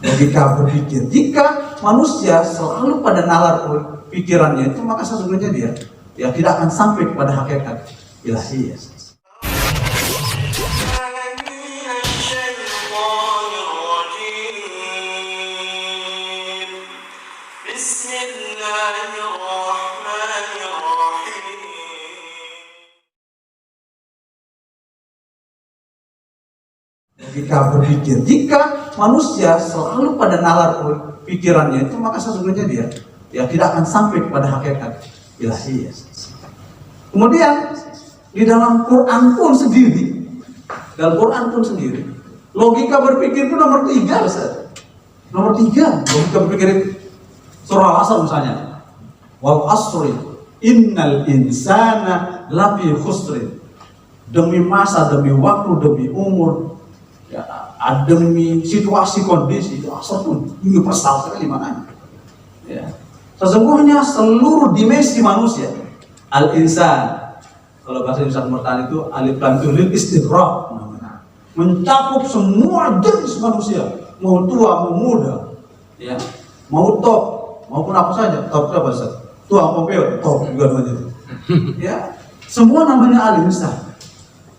Logika berpikir. Jika manusia selalu pada nalar pikirannya itu, maka sesungguhnya dia tidak akan sampai pada hakikat ilahiyah. Logika berpikir. Jika manusia selalu pada nalar pikirannya itu, maka sesungguhnya dia tidak akan sampai pada hakikat ilahiyah. Kemudian di dalam Quran pun sendiri, logika berpikir itu nomor 3, Ustaz. Nomor 3 logika berpikir itu. Surah Al-Asr misalnya, wal asri innal insana lafi khusrin. Demi masa, demi waktu, demi umur, demi situasi kondisi, itu asal pun universal sekali maknanya. Sesungguhnya seluruh dimensi manusia, al-insan, kalau bahasa Indonesia Murtan itu alif lam itu lil istighraq, mencakup semua jenis manusia, mau tua mau muda, mau top maupun apa saja. Top itu apa saja, tua mau peot, top juga namanya itu. Semua namanya al-insan.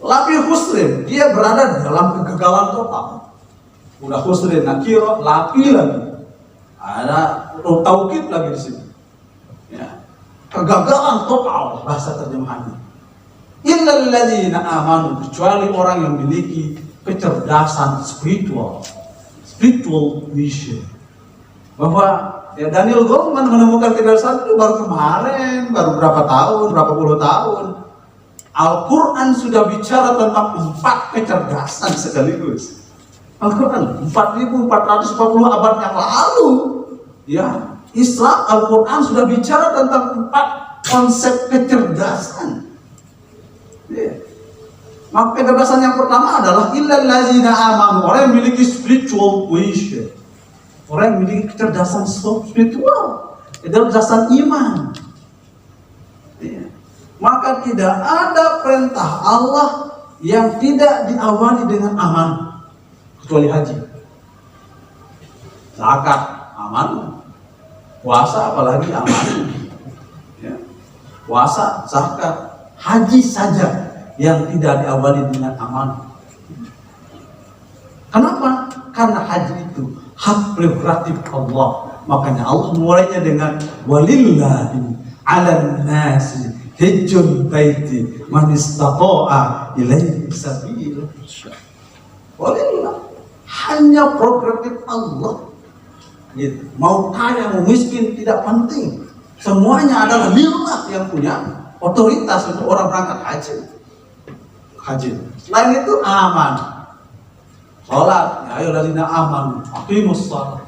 Lafi khusrin, dia berada dalam kegagalan total. Udah khusrin nakiro, lafi lagi. Ada taukid lagi di sini. Kegagalan total bahasa terjemahannya. Illal ladzina amanu, kecuali orang yang memiliki kecerdasan spiritual vision. Bahwa Daniel Goleman menemukan kecerdasan itu baru kemarin, baru berapa puluh tahun. Al-Quran sudah bicara tentang 4 kecerdasan sekaligus. Al-Quran 4.440 abad yang lalu, Islam, Al-Quran sudah bicara tentang 4 konsep kecerdasan. Maka kecerdasan yang pertama adalah illal ladzina amanu, orang yang memiliki spiritual vision, orang yang memiliki kecerdasan spiritual, kecerdasan iman. Maka tidak ada perintah Allah yang tidak diawali dengan aman, kecuali haji. Zakat aman, puasa apalagi aman. Puasa, zakat, haji saja yang tidak diawali dengan aman. Kenapa? Karena haji itu hak prerogatif Allah. Makanya Allah mulainya dengan walillahi 'alan nasi hajjul baiti man istata'a ilaihi sabila. Walillah, hanya prerogatif Allah. Mau kaya mau miskin tidak penting. Semuanya adalah lillah yang punya otoritas untuk orang berangkat haji. Selain itu aman. Salat, ya ayyuhalladzina amanu aqimus shalah.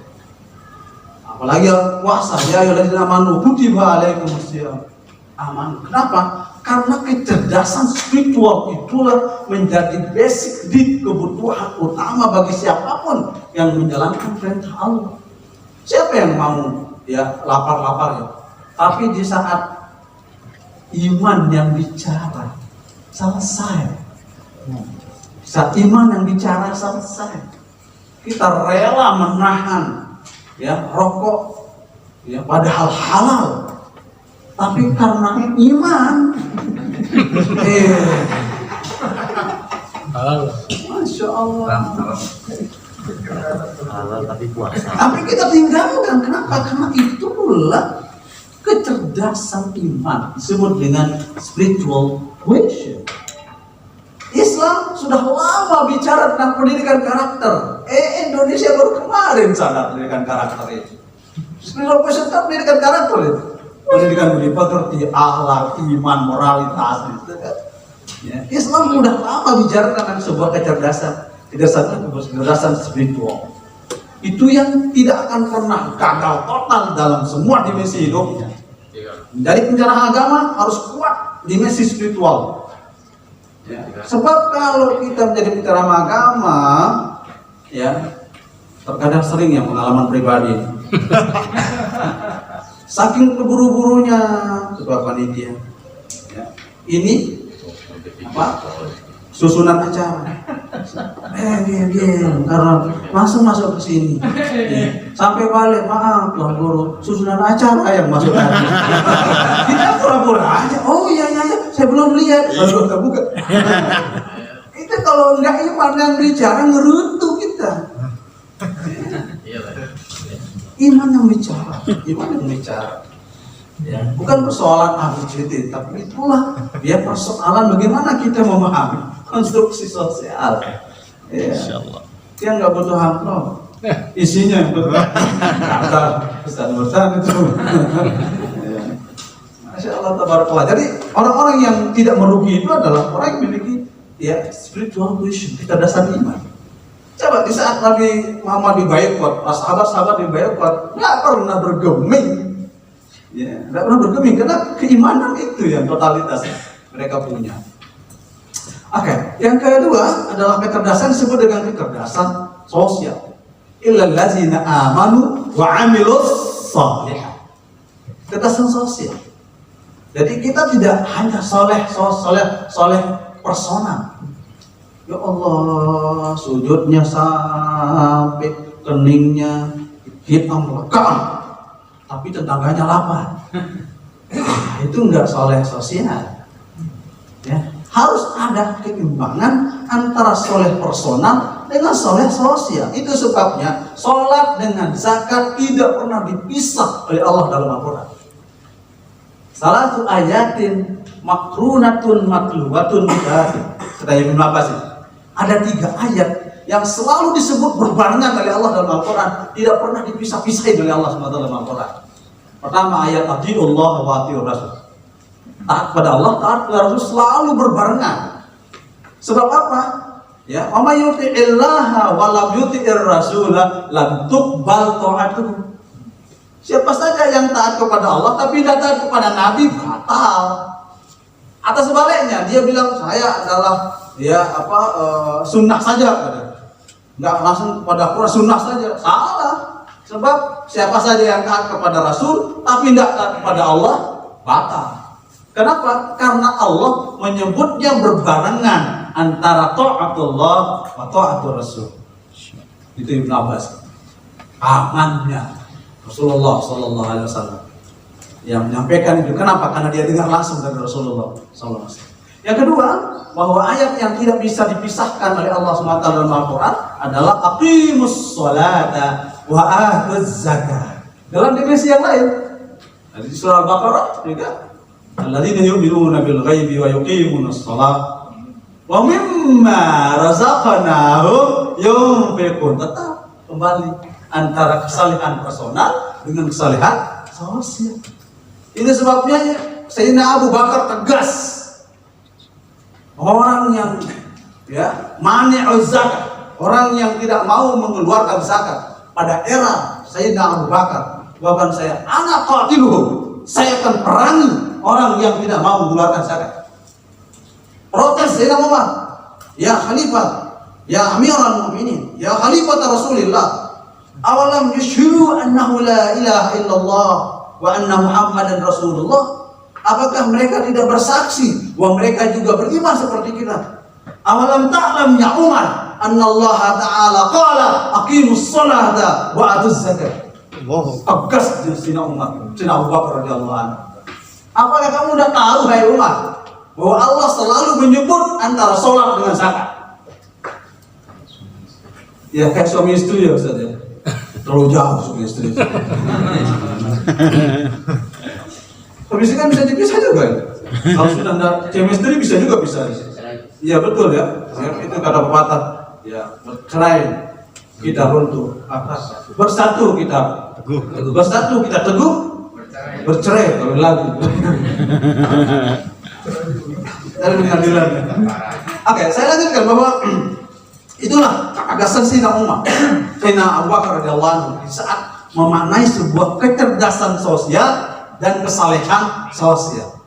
Apalagi puasa, ya ayyuhalladzina amanu kutiba alaikumusiyam. Aman. Kenapa? Karena kecerdasan spiritual itulah menjadi basic need, kebutuhan utama bagi siapapun yang menjalankan perintah Allah. Siapa yang mau lapar-lapar Tapi di saat iman yang bicara selesai, saat iman yang bicara selesai, kita rela menahan rokok padahal halal. Tapi karena iman, Masya Allah. Halal tapi puasa. Tapi kita tinggalkan, kenapa? Karena itulah kecerdasan iman, disebut dengan spiritual vision. Islam sudah lama bicara tentang pendidikan karakter. Indonesia baru kemarin sadar pendidikan karakter itu. Spiritual vision kan pendidikan karakter itu. Pendidikan pekerti akhlak, iman, moralitas, gitu kan. Islam sudah lama bicara tentang sebuah kecerdasan spiritual. Itu yang tidak akan pernah gagal total dalam semua dimensi hidupnya. Menjadi pencerah agama harus kuat dimensi spiritual. Sebab kalau kita menjadi pencerah agama, terkadang sering pengalaman pribadi. Saking keburu-burunya sebuah panitia, ini susunan acara. Karena masuk ke sini. Sampai balik, maaf Tuan Guru, susunan acara yang masuk tadi. Kita pura-pura aja. Oh iya, saya belum lihat. Lalu buka. Itu kalau enggak iman yang bicara ngeruntuh kita. Iman yang bicara. Ya, bukan persoalan ABCD, tapi itulah ya persoalan bagaimana kita memahami konstruksi sosial. Ya. Dia nggak butuh amplop, isinya yang betul. Kata pesan itu. Ya. Masya Allah, tabarakallah. Jadi orang-orang yang tidak merugi itu adalah orang yang memiliki ya spiritual vision, kecerdasan iman. Coba di saat Nabi Muhammad dibayar, pas sahabat-sahabat dibayar, nggak pernah bergeming. Ya, tidak pernah bergeming karena keimanan itu yang totalitas mereka punya. Oke, yang kedua adalah kecerdasan disebut dengan kecerdasan sosial. Illal ladzina amanu wa 'amilus shalihat. Kecerdasan sosial. Jadi kita tidak hanya soleh personal. Ya Allah, sujudnya sampai keningnya hitam lekam. Tapi tetangganya lapar. Itu enggak soleh sosial. Ya, harus ada keimbangan antara soleh personal dengan soleh sosial. Itu sebabnya sholat dengan zakat tidak pernah dipisah oleh Allah dalam Al-Quran. Salatu ayatin makrunatun matlubatun bid'atin. Kata Ibnu Abbas, ada 3 ayat yang selalu disebut berbarengan oleh Allah dalam Al-Quran, tidak pernah dipisah-pisahin oleh Allah SWT dalam Al-Quran. Pertama ayat atiullah wa atiur rasul. Taat pada Allah, taat pada Rasul selalu berbarengan. Sebab apa? Ya, wa may yuti'illaha wa lam yuti'ir rasula lam tuqbal ta'atuhu. Siapa saja yang taat kepada Allah tapi tidak taat kepada Nabi, batal. Atau sebaliknya, dia bilang saya adalah sunnah saja, nggak langsung pada Quran, sunnah saja, salah. Sebab siapa saja yang taat kepada Rasul tapi tidak taat kepada Allah, batal. Kenapa? Karena Allah menyebutnya berbarengan antara ta'atullah wa ta'atur Rasul. Itu Ibnu Abbas. Pamannya Rasulullah Sallallahu Alaihi Wasallam yang menyampaikan itu. Kenapa? Karena dia dengar langsung dari Rasulullah Sallallahu Alaihi Wasallam. Yang kedua, bahwa ayat yang tidak bisa dipisahkan oleh Allah SWT dalam Al-Quran adalah aqimus sholata wa atuz zakat. Dalam dimensi yang lain, di surah Al-Baqarah juga, alladzina yu'minuna bil ghaibi wa yuqimunas shalah wa mimma razaqnahum yunfiqun. Tetap kembali antara kesalehan personal dengan kesalehan sosial. Ini sebabnya Sayyidina Abu Bakar tegas, orang yang mani'uz zakat, orang yang tidak mau mengeluarkan zakat pada era Sayyidina Abu Bakar, bahkan ana qatiluhum, saya akan perangi orang yang tidak mau mengeluarkan zakat. Protes Sayyidina Umar, ya Khalifah, ya Amirul Mukminin, ya Khalifah Rasulullah, awalam yashhadu annahu la ilaha illallah wa anna Muhammadan Rasulullah. Apakah mereka tidak bersaksi bahwa mereka juga beriman seperti kita? Awalam ta'lam ya Umar annallaha ta'ala qala aqimus sholata wa atuz zakat. Tegas Sayyidina Umar, Sayyidina Abu Bakar radhiyallahu anhu. Apakah kamu sudah tahu hai Umar bahwa Allah selalu menyebut antara sholat dengan zakat? Ya kayak suami istri ya Ustaz ya. Terlalu jauh suami istri. Habis itu kan bisa dipisah juga ya. Kalau sudah ada chemistry bisa juga bisa. Iya betul ya. Itu kata pepatah. Ya bercerai kita runtuh, bersatu kita teguh, bercerai kalau lagi. Dari pengadilan. Oke, saya lanjutkan bahwa itulah kecerdasan Sayyidina Umar, Sayyidina Abu Bakar radhiyallahu anhu di saat memaknai sebuah kecerdasan sosial dan kesalehan sosial.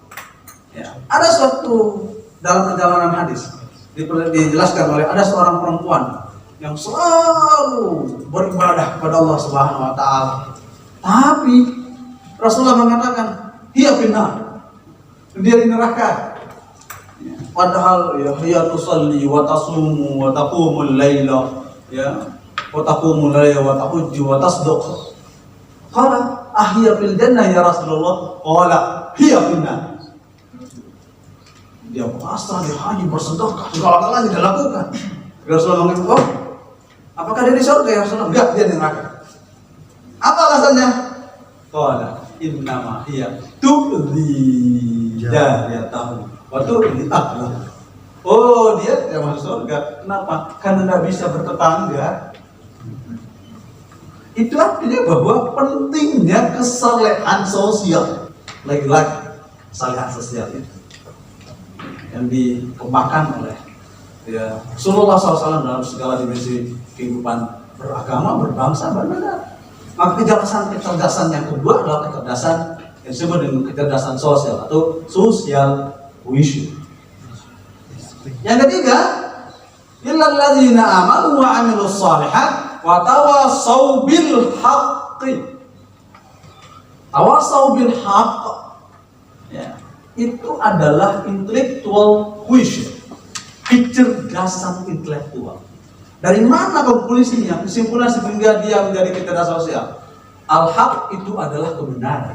Ya. Ada suatu dalam perjalanan hadis dijelaskan oleh ada seorang perempuan yang selalu beribadah kepada Allah Subhanahu wa taala. Tapi Rasulullah mengatakan, "Dia benar. Dia di neraka." Padahal ya hiya tusalli wa tasumu wa taqumul laila ya wa taqumul laila wa tahujju wa tasduq. Qala ahya fil jannah ya Rasulullah. Qala hiya finnar. Dia pasrah, dia haji, bersedekah, segala-galanya dia lakukan. Rasulullah mengatakan, oh, apakah dia di surga ya Rasulullah? Enggak, dia di neraka. Apa alasannya? Qala innama hiya tu'dhi jariyatahu wa tu'dhi ahlahu. Oh, dia tidak masuk surga. Kenapa? Karena tidak bisa bertetangga. Itu artinya bahwa pentingnya kesalehan sosial. Lagi-lagi kesalehan sosial itu yang dikembangkan oleh ya Rasulullah SAW dalam segala dimensi kehidupan beragama, berbangsa, bernegara. Maka kecerdasan yang kedua adalah kecerdasan yang disebut dengan kecerdasan sosial atau social wisdom. Yang ketiga, illal ladzina amanu wa 'amilus shalihat wa tawassaw bil haqqi. Tawassaw bil haqq. Ya, itu adalah intellectual wisdom, kecerdasan intelektual. Dari mana konklusinya? Kesimpulan sehingga dia menjadi kecerdasan sosial. Al-haq itu adalah kebenaran.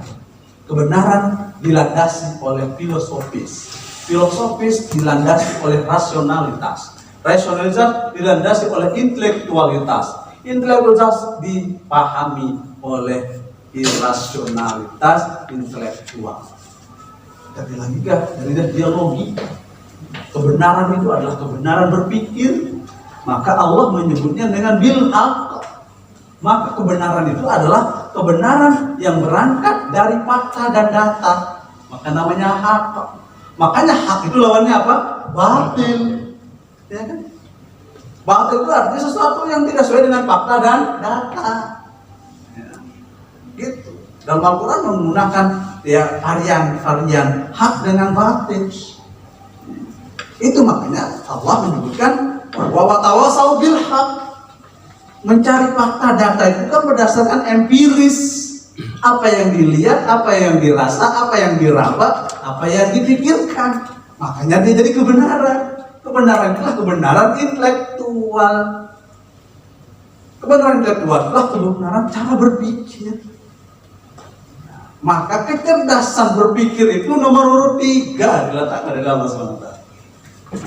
Kebenaran dilandasi oleh filosofis. Filosofis dilandasi oleh rasionalitas. Rasionalitas dilandasi oleh intelektualitas. Intelektualitas dipahami oleh irasionalitas intelektual. Tapi lagi dari dialogi. Kebenaran itu adalah kebenaran berpikir. Maka Allah menyebutnya dengan bil haqq. Maka kebenaran itu adalah kebenaran yang berangkat dari fakta dan data. Maka namanya haqq. Makanya hak itu lawannya apa? Batil. Ya kan? Batil itu artinya sesuatu yang tidak sesuai dengan fakta dan data. Ya. Gitu. Dalam Al-Quran menggunakan ya varian hak dengan batil. Itu makanya Allah menyebutkan bahwa watawasau bil haq, mencari fakta data itu kan berdasarkan empiris, apa yang dilihat, apa yang dirasa, apa yang diraba, apa yang dipikirkan. Makanya dia jadi kebenaran. Kebenaran itulah kebenaran intelektual. Kebenaran intelektual adalah kebenaran cara berpikir. Maka kecerdasan berpikir itu nomor urut 3 diletakkan di dalam SWT.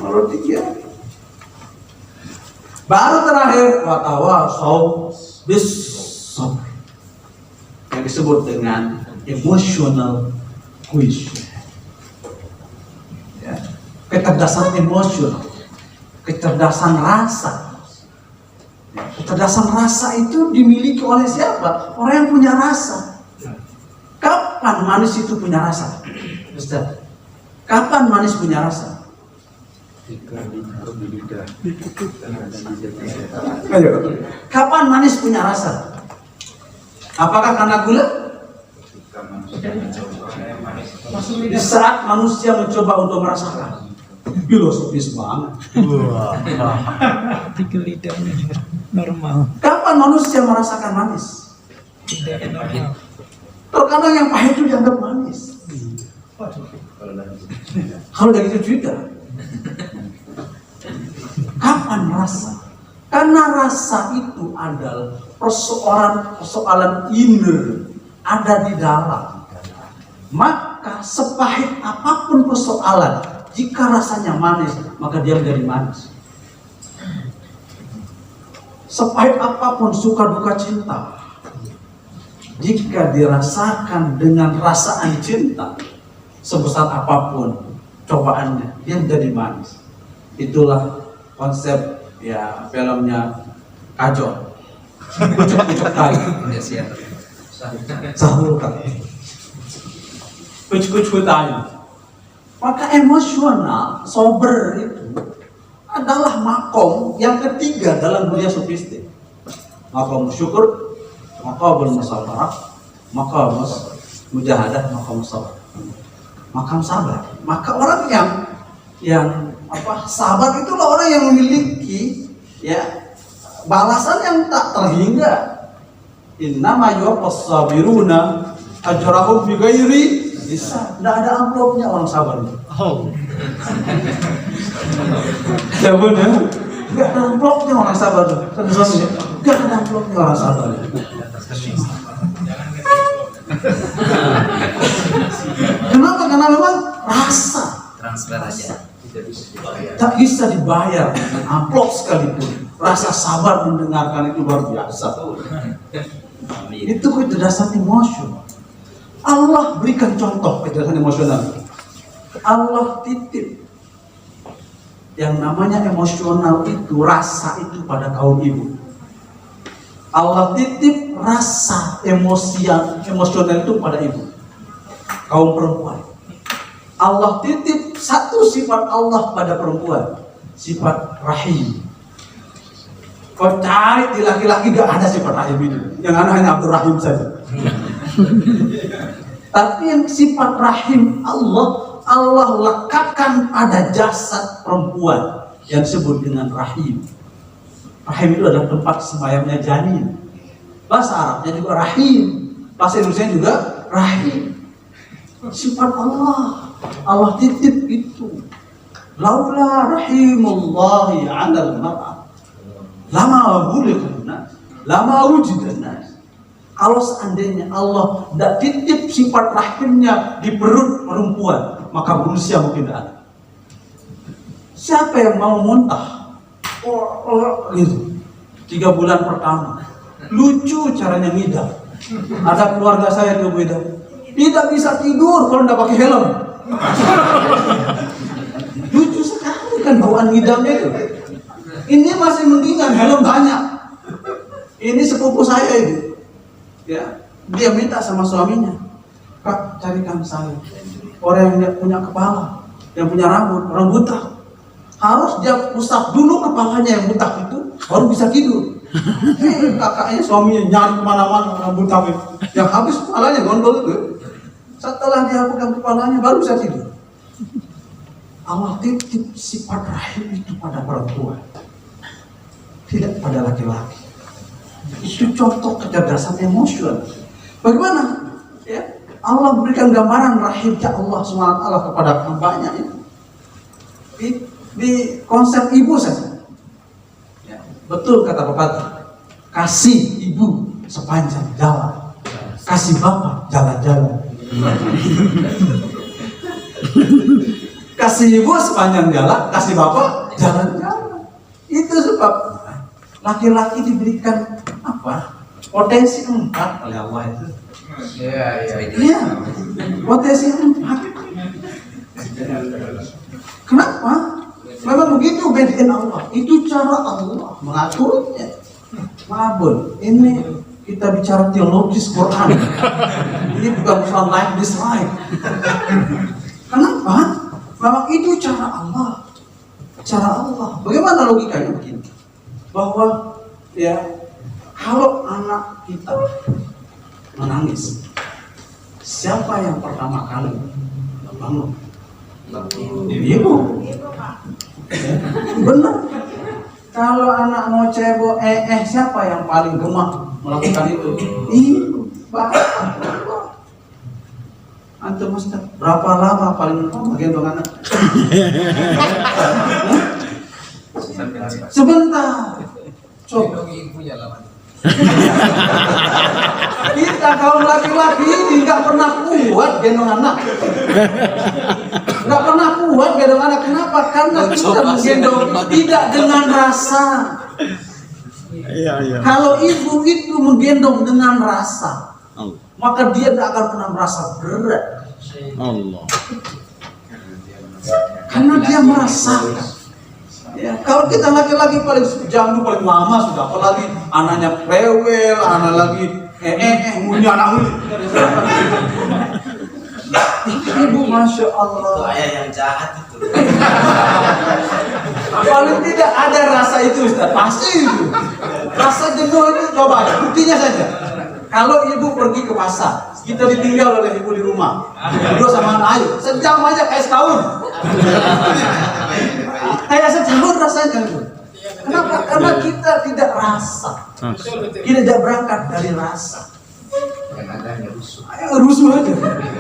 Nomor 3. Baru terakhir watawasau bis sabr, yang disebut dengan emotional wisdom. Ya. Kecerdasan emosional, kecerdasan rasa. Kecerdasan rasa itu dimiliki oleh siapa? Orang yang punya rasa. Kapan manis itu punya rasa? Ustaz, kapan manis punya rasa? Ayo. Kapan manis punya rasa? Apakah karena gula? Di saat manusia mencoba untuk merasakan. Filosofis banget. Tiga lidahnya normal. Kapan manusia merasakan manis? Tidak normal. Terkadang yang pahit itu dianggap manis. Kalau dari itu juga. Kapan rasa? Karena rasa itu adalah persoalan inner, ada di dalam. Maka sepahit apapun persoalan, jika rasanya manis, maka dia menjadi manis. Sepahit apapun suka duka cinta, jika dirasakan dengan rasaan cinta, sebesar apapun cobaannya, dia menjadi manis. Itulah konsep ya filmnya Kajol. Kucuk-kucuk kali. Sahur kali. Kucuk-kucuk kali. Maka emosional, sober itu adalah makom yang ketiga dalam dunia sofistik. Makom syukur, makom musawarah, makom mujahadah, makom sabar. Makam sabar. Maka orang yang sabar itulah orang yang memiliki ya balasan yang tak terhingga. Innama yuwaffas sabiruna ajrahum bighairi hisab. Tidak ada amplopnya orang sabar itu. Ya benar. Gak ada amplopnya orang sabar tuh. Suaminya, gak ada amplopnya orang sabar. Kenapa? Karena memang rasa Transfer aja. tak bisa dibayar dengan amplop sekalipun. Rasa sabar mendengarkan itu luar biasa. Itu kecerdasan emosional. Allah berikan contoh kecerdasan emosional. Allah titip yang namanya emosional itu, rasa itu pada kaum ibu. Allah titip rasa emosional itu pada ibu, kaum perempuan. Allah titip satu sifat Allah pada perempuan, sifat rahim. Kau cari di laki-laki gak ada sifat rahim itu, yang ada hanya Abdul Rahim saja. Tapi yang sifat rahim Allah lekatkan pada jasad perempuan yang disebut dengan rahim. Rahim itu adalah tempat sembayangnya janin. Bahasa Arabnya juga rahim, bahasa Indonesia juga rahim. Sifat Allah titip itu. Laula rahimullahi 'alal mar'ah lama wulidan nas, lama wujidan nas. Kalau seandainya Allah tidak titip sifat rahimnya di perut perempuan, maka manusia mungkin tidak ada. Siapa yang mau muntah? Gitu. 3 bulan pertama, lucu caranya ngidam. Ada keluarga saya tuh beda, tidak bisa tidur kalau tidak pakai helm. Lucu sekali kan bawaan ngidamnya itu. Ini masih mendingan helm banyak. Ini sepupu saya itu. Ya, dia minta sama suaminya, Kak, carikan saya orang yang punya kepala, yang punya rambut, orang buta. Harus dia usap dulu kepalanya yang buta itu, baru bisa tidur. Kakaknya, suaminya nyari kemana-mana orang buta itu, yang habis kepalanya gondol itu. Setelah dia pegang kepalanya, baru bisa tidur. Allah titip sifat rahim itu pada perempuan, tidak pada laki-laki. Itu contoh kecerdasan emosional. Bagaimana? Ya, Allah berikan gambaran rahimnya Allah SWT kepada hambanya itu di konsep ibu saja. Ya, betul kata pepatah, kasih ibu sepanjang jalan, kasih bapak jalan-jalan. Kasih ibu sepanjang jalan, kasih bapak jalan-jalan. Itu sebab laki-laki diberikan apa? Potensi 4 oleh Allah itu. Iya. Potensi 4. Kenapa? Memang begitu bedanya Allah. Itu cara Allah mengaturnya. Mabun. Ini kita bicara teologis Quran. Ini bukan soal like dislike. Kenapa? Memang itu cara Allah. Cara Allah. Bagaimana logikanya begini? Bahwa ya, kalau anak kita menangis, siapa yang pertama kali bangun? Ibu. Benar. Kalau anak mau cebok siapa yang paling gemuk melakukan itu? Ibu. Bapak. Antum Ustaz, berapa lama paling gendong anak? Sebentar. Coba. Kita kaum laki-laki ini nggak pernah kuat gendong anak. Nggak pernah kuat gendong anak. Kenapa? Karena kita menggendong tidak dengan rasa. Kalau ibu itu menggendong dengan rasa, maka dia tidak akan pernah merasa berat. Karena dia merasakan. Ya, kalau kita laki-laki paling jam itu paling lama sudah, apalagi anaknya rewel, anak lagi punya anak ibu, masya Allah. Itu ayah yang jahat itu. Paling tidak ada rasa itu, Ustaz. Pasti itu. Rasa jenuh itu coba, buktinya saja. Kalau ibu pergi ke pasar, kita ditinggal oleh ibu di rumah, berdua sama anak ayu, sejam aja kayak setahun. Kayak setahun rasanya itu. Kenapa? Karena kita tidak rasa. Kita tidak berangkat dari rasa. Yang ada hanya rusuh. Rusuh aja,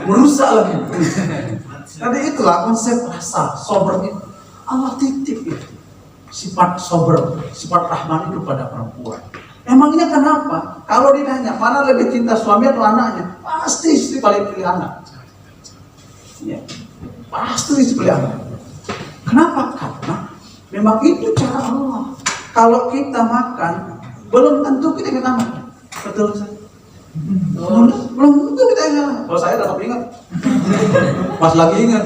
merusak lagi. Jadi itulah konsep rasa sober itu. Allah titip itu. Sifat sober, sifat rahman itu pada perempuan. Emangnya kenapa? Kalau ditanya mana lebih cinta suami atau anaknya, pasti istri paling pilih anak. Ya, pasti istri pilih anak. Kenapa? Karena memang itu cara Allah. Kalau kita makan, belum tentu kita ingat anak. Betul saya. Belum tentu kita ingat. Kalau saya tetap ingat. Pas lagi ingat,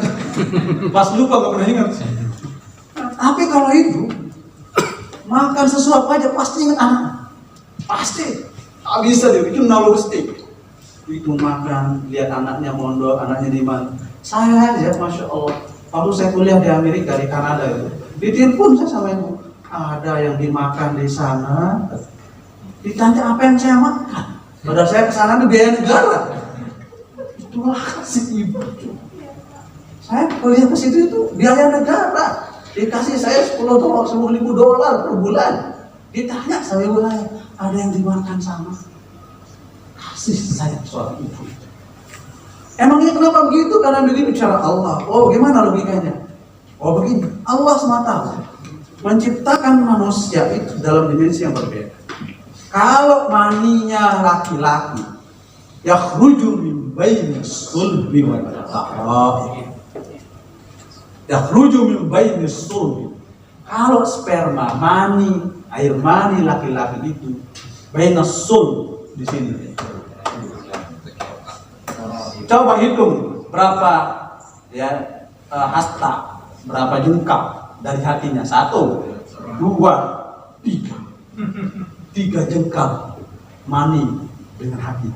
pas lupa nggak pernah ingat. Tapi kalau itu makan sesuatu aja pasti ingat anak. Pasti. Tak bisa dia itu nalogis. Itu makan, lihat anaknya mondok, anaknya di mana. Saya aja, masya Allah. Waktu saya kuliah di Amerika, di Kanada itu, ditelepon saya sama ibu. Ada yang dimakan di sana. Ditanya apa yang saya makan. Padahal saya kesana itu biaya negara. Itulah kasih ibu. Saya kuliah ke situ itu biaya negara. Dikasih saya $10 per bulan. Ditanya sama ibu saya, ada yang dimakan sama? Kasih saya soal ibu. Emangnya kenapa begitu? Karena begini cara Allah. Oh, gimana logikanya? Oh, begini. Allah SWT menciptakan manusia itu dalam dimensi yang berbeda. Kalau maninya laki-laki, yakhruju min bainis sulbi wal tara'ib. Yakhruju min bainis sulbi. Kalau sperma, mani, air mani laki-laki itu bainas sulb di sini. Coba hitung berapa ya hasta, berapa jengkal dari hatinya. 1, 2, 3. 3 jengkal mani dengan hati.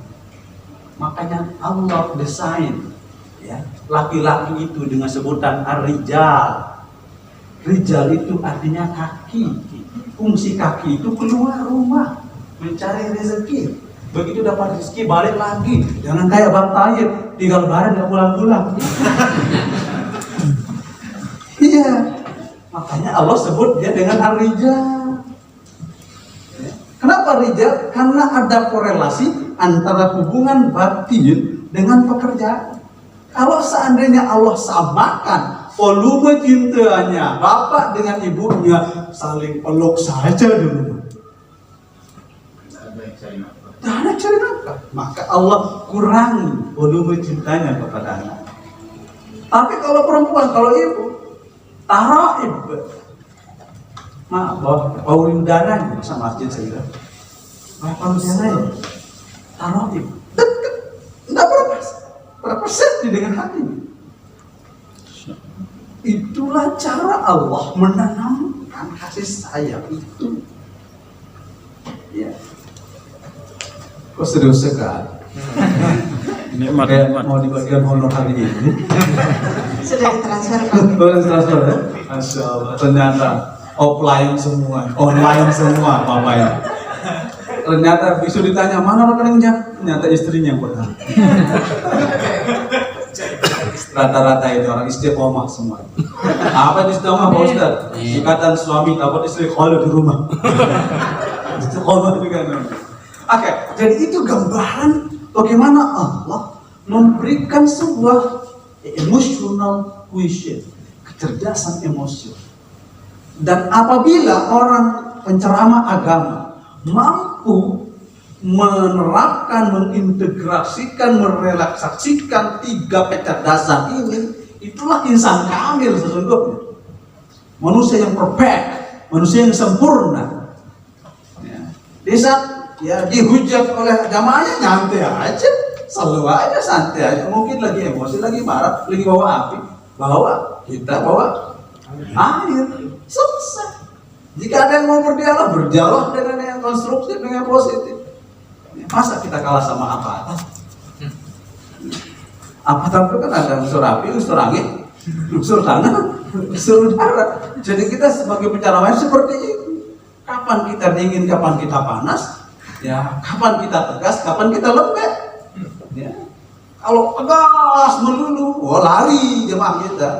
Makanya Allah desain ya laki-laki itu dengan sebutan ar-rijal. Rijal itu artinya kaki. Fungsi kaki itu keluar rumah mencari rezeki. Begitu dapat rezeki balik lagi. Jangan kayak Bang Tayyib, tinggal lebaran nggak pulang-pulang. Iya. Makanya Allah sebut dia dengan ar-rijal. Kenapa rijal? Karena ada korelasi antara hubungan batin dengan pekerjaan. Kalau seandainya Allah samakan volume cintanya bapak dengan ibunya saling peluk saja dulu. Tidak ada cari nafkah. Maka Allah kurangi volume cintanya kepada anak. Tapi kalau perempuan, kalau ibu, tara'ib. Maaf, bau udara sama masjid saya kira. Berapa udara? Tara'ib. Dekat. Tidak berapa persen dengan hati. Itulah cara Allah menanamkan kasih sayang itu. Ya. Kok serius sekali? Ini mau dibagikan honor hari ini. Sudah ditransfer Pak. Sudah ditransfer ya? Masya Allah. Ternyata offline semua, online semua Bapak ya. Ternyata bisa ditanya mana rekeningnya? Ternyata istrinya yang benar. Rata-rata itu orang istiqomah semua. Apa istiqomah Pak Ustaz? Ikatan suami dapat istri kalau di rumah. Istiqomah juga namanya. Oke, jadi itu gambaran bagaimana Allah memberikan sebuah emotional quotient, kecerdasan emosi. Dan apabila orang penceramah agama mampu menerapkan, mengintegrasikan, merelaksasikan 3 kecerdasan ini, itulah insan kamil sesungguhnya. Manusia yang perfect, manusia yang sempurna. Ya. Di saat ya dihujat oleh agamanya nyantai aja, selalu aja santai aja. Mungkin lagi emosi, lagi marah, lagi bawa api, kita bawa air, selesai. Jika ada yang mau berdialog dengan yang konstruktif, dengan positif. Masa kita kalah sama apa? Apa itu kan ada unsur api, unsur angin, unsur tanah, unsur udara. Jadi kita sebagai penceramah seperti itu. Kapan kita dingin, kapan kita panas, ya, kapan kita tegas, kapan kita lembek. Ya. Kalau tegas melulu, lari jemaah kita.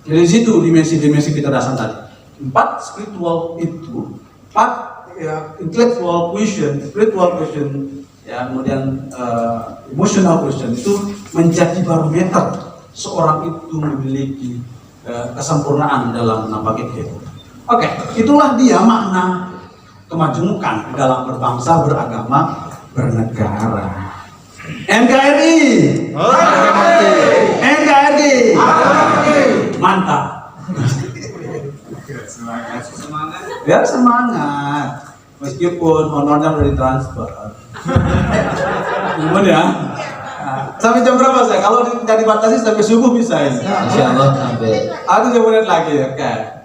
Jadi situ dimensi-dimensi kecerdasan tadi. 4 spiritual itu, 4 ya, intellectual quotient, spiritual quotient, ya, kemudian emotional quotient itu menjadi barometer seorang itu memiliki kesempurnaan dalam menampaki kehidupan. Oke, itulah dia makna kemajemukan dalam berbangsa, beragama, bernegara. NKRI. NKRI. Mantap. Ya semangat. Meskipun honornya udah ditransfer. Gimana ya? Sampai jam berapa saya? Kalau tidak dibatasi sampai subuh bisa ini. Insya Allah sampai. Aku 10 menit lagi, oke.